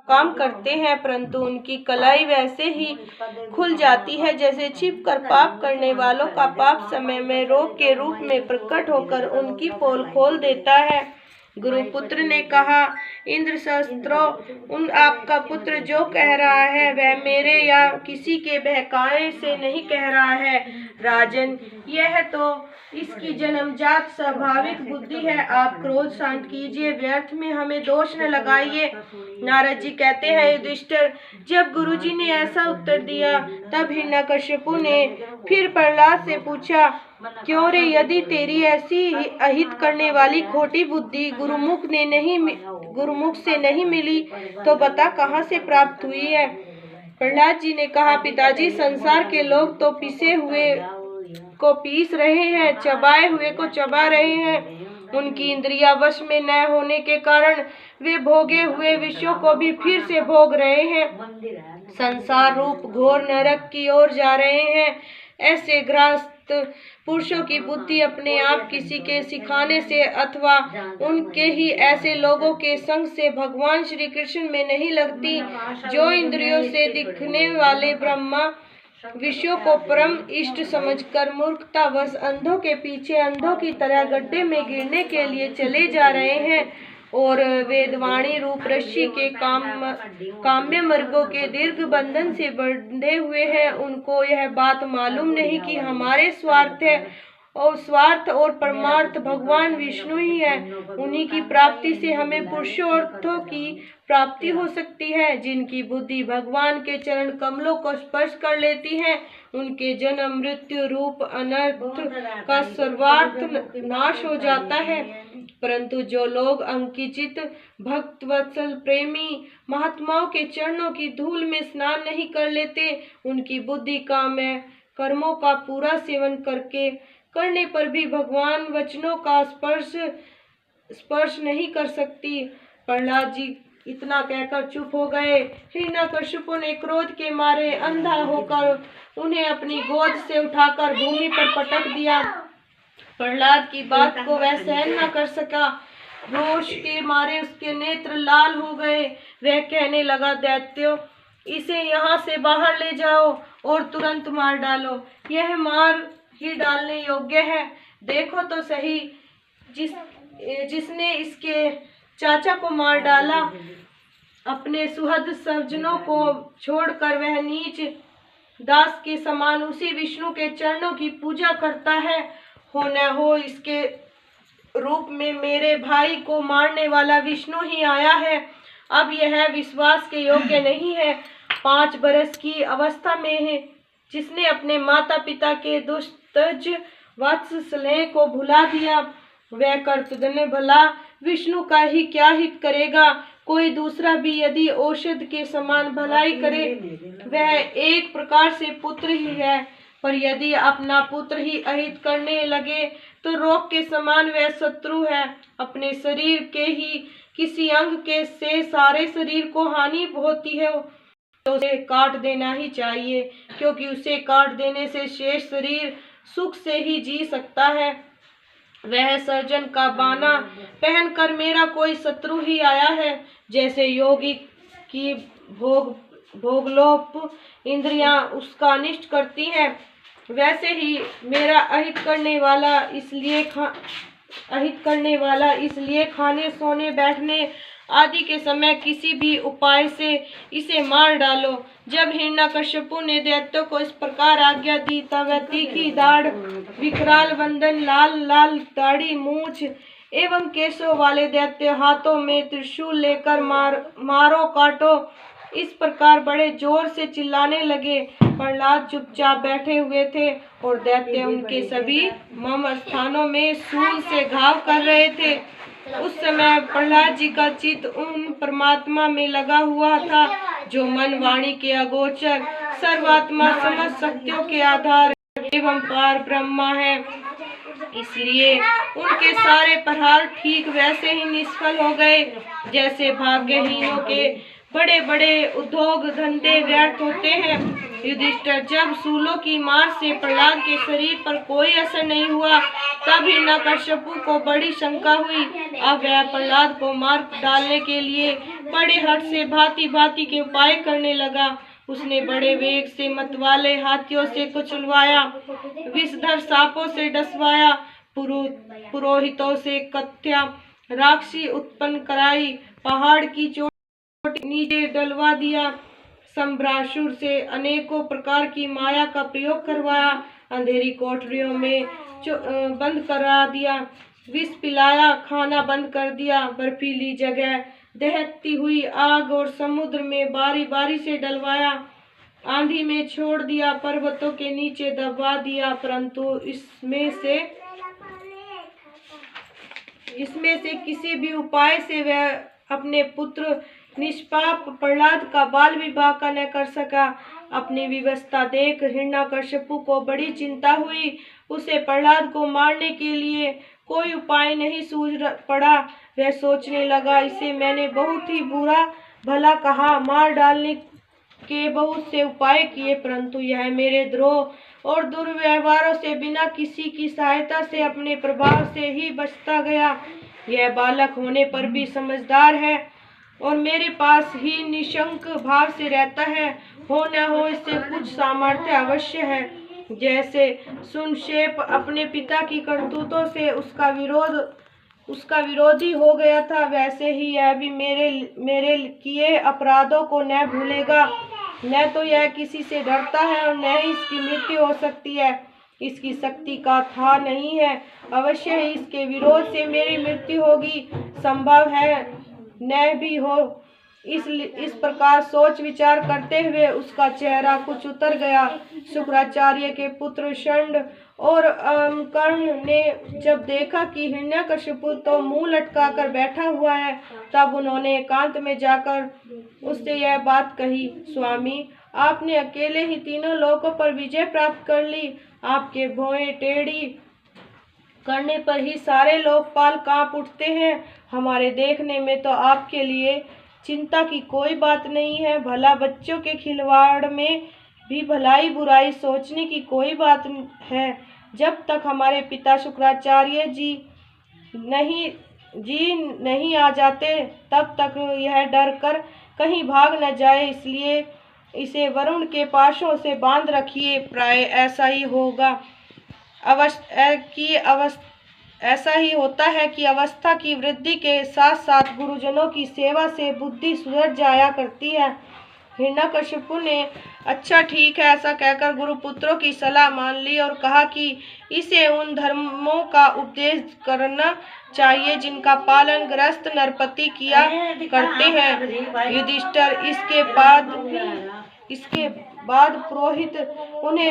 काम करते हैं, परंतु उनकी कलाई वैसे ही खुल जाती है जैसे छिपकर पाप करने वालों का पाप समय में रोग के रूप में प्रकट होकर उनकी पोल खोल देता है। गुरुपुत्र ने कहा, इंद्र शस्त्रों, उन आपका पुत्र जो कह रहा है वह मेरे या किसी के बहकाने से नहीं कह रहा है। राजन, यह तो इसकी जन्मजात स्वाभाविक बुद्धि है। आप क्रोध शांत कीजिए, व्यर्थ में हमें दोष न लगाइए। नारद जी कहते हैं, युधिष्ठिर, जब गुरुजी ने ऐसा उत्तर दिया तब हिरण्यकशिपु ने फिर प्रहलाद से पूछा, क्यों रे, यदि तेरी ऐसी अहित करने वाली खोटी बुद्धि गुरुमुख से नहीं मिली तो बता कहाँ से प्राप्त हुई है। प्रहलाद जी ने कहा, पिताजी, संसार के लोग तो पिसे हुए को पीस रहे हैं, चबाए हुए को चबा रहे हैं। उनकी इंद्रियां वश में न होने के कारण वे भोगे हुए विषयों को भी फिर से भोग रहे हैं, संसार रूप घोर नरक की ओर जा रहे हैं। ऐसे गृहस्थ पुरुषों की बुद्धि अपने आप किसी के सिखाने से अथवा उनके ही ऐसे लोगों के संग से भगवान श्री कृष्ण में नहीं लगती, जो इंद्रियों से दिखने वाले ब्रह्मा विषयों को परम इष्ट समझकर मूर्खतावश अंधों के पीछे अंधों की तरह गड्ढे में गिरने के लिए चले जा रहे हैं और वेदवाणी रूप रस्सी के काम्य मर्गों के दीर्घ बंधन से बंधे हुए हैं। उनको यह बात मालूम नहीं कि हमारे स्वार्थ और परमार्थ भगवान विष्णु ही है। उन्हीं की प्राप्ति से हमें पुरुषार्थों की प्राप्ति हो सकती है। जिनकी बुद्धि भगवान के चरण कमलों को स्पर्श कर लेती है, उनके जन्म मृत्यु रूप अनर्थ का सर्वार्थ नाश हो जाता है। परंतु जो लोग अंकिंचित भक्त वत्सल प्रेमी महात्माओं के चरणों की धूल में स्नान नहीं कर लेते, उनकी बुद्धि काम्य कर्मों का पूरा सेवन करने पर भी भगवान वचनों का स्पर्श नहीं कर सकती। प्रहलाद जी इतना कहकर चुप हो गए। हिरण्यकशिपु ने क्रोध के मारे अंधा होकर उन्हें अपनी गोद से उठाकर भूमि पर पटक दिया। प्रहलाद की बात को वह सहन न कर सका। रोष के मारे उसके नेत्र लाल हो गए। वह कहने लगा, दैत्यों, इसे यहाँ से बाहर ले जाओ और तुरंत मार डालो। यह मार ही डालने योग्य है। देखो तो सही, जिसने इसके चाचा को मार डाला, अपने सुहृद सज्जनों को छोड़कर वह नीच दास के समान उसी विष्णु के चरणों की पूजा करता है। हो न हो इसके रूप में मेरे भाई को मारने वाला विष्णु ही आया है। अब यह विश्वास के योग्य नहीं है। 5 बरस की अवस्था में है, जिसने अपने माता पिता के दुष्टज वात्सल्य को भुला दिया, वह कर्तव्य भला विष्णु का ही क्या हित करेगा। कोई दूसरा भी यदि औषध के समान भलाई करे, वह एक प्रकार से पुत्र ही है, पर यदि अपना पुत्र ही अहित करने लगे तो रोग के समान वह शत्रु है। अपने शरीर के ही किसी अंग के से सारे शरीर को हानि होती है तो उसे काट देना ही चाहिए, क्योंकि उसे काट देने से शेष शरीर सुख से ही जी सकता है। वह सर्जन का बाना पहनकर मेरा कोई शत्रु ही आया है। जैसे योगी की भोगलोप इंद्रियां उसका अनिष्ट करती हैं, वैसे ही मेरा अहित करने वाला इसलिए खाने सोने बैठने आदि के समय किसी भी उपाय से इसे मार डालो। जब हिरण्यकशिपु ने दैत्यों को इस प्रकार आज्ञा दी तब वह तीखी दाढ़, विकराल वदन, लाल लाल दाढ़ी, मूछ एवं केशों वाले दैत्य हाथों में त्रिशूल लेकर मारो काटो इस प्रकार बड़े जोर से चिल्लाने लगे। प्रहलाद चुपचाप बैठे हुए थे और दैत्य उनके सभी मर्म स्थानों में शूल से घाव कर रहे थे। उस समय प्रहलाद जी का चित्त उन परमात्मा में लगा हुआ था, जो मन वाणी के अगोचर सर्वात्मा समस्त शक्तियों के आधार एवं पार ब्रह्मा है। इसलिए उनके सारे प्रहार ठीक वैसे ही निष्फल हो गए जैसे भाग्यहीनों के बड़े बड़े उद्योग धंधे व्यर्थ होते हैं। युधिष्ठिर, जब शूलों की मार से प्रहलाद के शरीर पर कोई असर नहीं हुआ, तब हिरण्यकश्यपु को बड़ी शंका हुई। अब वह प्रहलाद को मार डालने के लिए बड़े हठ से भांति भांति के उपाय करने लगा। उसने बड़े वेग से मतवाले हाथियों से कुचलवाया, विषधर सांपों से डसवाया, पुरोहितों से कत्या राक्षसी उत्पन्न कराई, पहाड़ की चोटी नीचे डलवा दिया, संभ्रासुर से अनेकों प्रकार की माया का प्रयोग करवाया, अंधेरी कोठरियों में बंद करा दिया, विष पिलाया, खाना बंद कर दिया, बर्फीली जगह दहकती हुई आग और समुद्र में बारी बारी से डलवाया, आंधी में छोड़ दिया, पर्वतों के नीचे दबा दिया, परंतु इसमें से किसी भी उपाय से वह अपने पुत्र निष्पाप प्रहलाद का बाल विवाह का न कर सका। अपनी विवशता देख हिरण्यकश्यपु को बड़ी चिंता हुई। उसे प्रहलाद को मारने के लिए कोई उपाय नहीं सूझ पड़ा। वह सोचने लगा, इसे मैंने बहुत ही बुरा भला कहा, मार डालने के बहुत से उपाय किए, परंतु यह मेरे द्रोह और दुर्व्यवहारों से बिना किसी की सहायता से अपने प्रभाव से ही बचता गया। यह बालक होने पर भी समझदार है और मेरे पास ही निशंक भाव से रहता है। हो न हो इससे कुछ सामर्थ्य अवश्य है। जैसे सुनशेप अपने पिता की करतूतों से उसका विरोधी हो गया था, वैसे ही यह भी मेरे किए अपराधों को न भूलेगा। न तो यह किसी से डरता है और न ही इसकी मृत्यु हो सकती है। इसकी शक्ति का था नहीं है, अवश्य ही इसके विरोध से मेरी मृत्यु होगी, संभव है न भी हो। इस प्रकार सोच विचार करते हुए उसका चेहरा कुछ उतर गया। शुक्राचार्य के पुत्र षंड और कर्ण ने जब देखा कि हिरण्यकश्यपु तो मुंह लटका कर बैठा हुआ है, तब उन्होंने एकांत में जाकर उससे यह बात कही, स्वामी, आपने अकेले ही तीनों लोकों पर विजय प्राप्त कर ली। आपके भौहें टेढ़ी करने पर ही सारे लोकपाल कांप उठते हैं। हमारे देखने में तो आपके लिए चिंता की कोई बात नहीं है। भला बच्चों के खिलवाड़ में भी भलाई बुराई सोचने की कोई बात है। जब तक हमारे पिता शुक्राचार्य जी नहीं आ जाते, तब तक यह डर कर कहीं भाग न जाए, इसलिए इसे वरुण के पाशों से बांध रखिए। प्राय ऐसा ही होता है कि अवस्था की वृद्धि के साथ साथ गुरुजनों की सेवा से बुद्धि सुधर जाया करती है। हिरण्यकश्यपु ने अच्छा ठीक है ऐसा कहकर गुरुपुत्रों की सलाह मान ली और कहा कि इसे उन धर्मों का उपदेश करना चाहिए जिनका पालन गृहस्थ नरपति किया करते हैं। युधिष्ठिर इसके बाद पुरोहित उन्हें